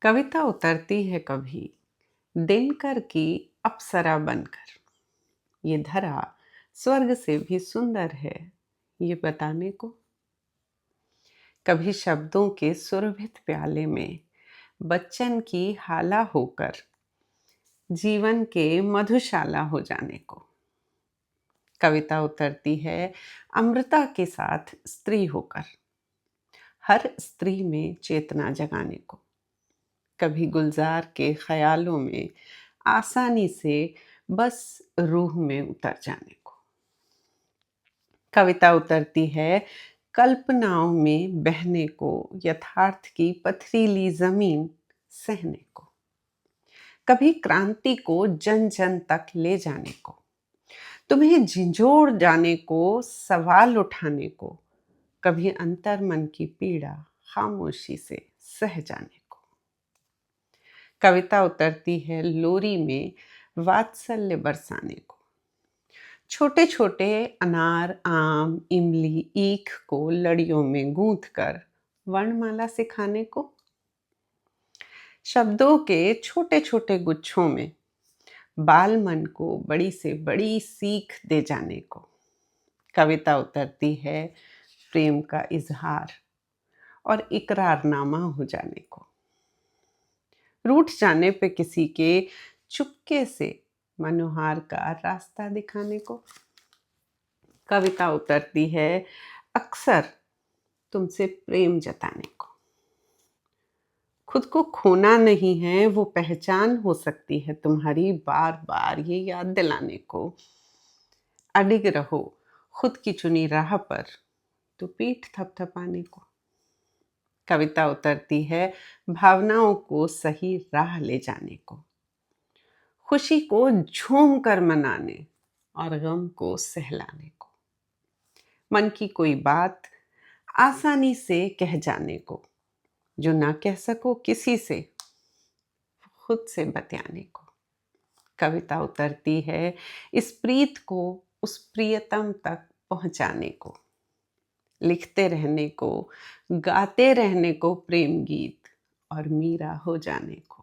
कविता उतरती है कभी दिनकर की अप्सरा बनकर। ये धरा स्वर्ग से भी सुंदर है ये बताने को। कभी शब्दों के सुरभित प्याले में बच्चन की हाला होकर जीवन के मधुशाला हो जाने को। कविता उतरती है अमृता के साथ स्त्री होकर, हर स्त्री में चेतना जगाने को। कभी गुलजार के ख्यालों में आसानी से बस रूह में उतर जाने को। कविता उतरती है कल्पनाओं में बहने को, यथार्थ की पथरीली जमीन सहने को। कभी क्रांति को जन जन तक ले जाने को, तुम्हें झिंझोड़ जाने को, सवाल उठाने को। कभी अंतर मन की पीड़ा खामोशी से सह जाने को। कविता उतरती है लोरी में वात्सल्य बरसाने को। छोटे छोटे अनार, आम, इमली, ईख को लड़ियों में गूंथ कर वर्णमाला सिखाने को। शब्दों के छोटे छोटे गुच्छों में बाल मन को बड़ी से बड़ी सीख दे जाने को। कविता उतरती है प्रेम का इजहार और इकरारनामा हो जाने को। रूठ जाने पे किसी के चुपके से मनोहार का रास्ता दिखाने को। कविता उतरती है अक्सर तुमसे प्रेम जताने को। खुद को खोना नहीं है, वो पहचान हो सकती है तुम्हारी, बार बार ये याद दिलाने को। अडिग रहो खुद की चुनी राह पर, तो पीठ थपथपाने को। कविता उतरती है भावनाओं को सही राह ले जाने को। खुशी को झूम कर मनाने और गम को सहलाने को। मन की कोई बात आसानी से कह जाने को, जो ना कह सको किसी से, खुद से बतियाने को। कविता उतरती है इस प्रीत को उस प्रियतम तक पहुंचाने को। लिखते रहने को, गाते रहने को प्रेम गीत और मीरा हो जाने को।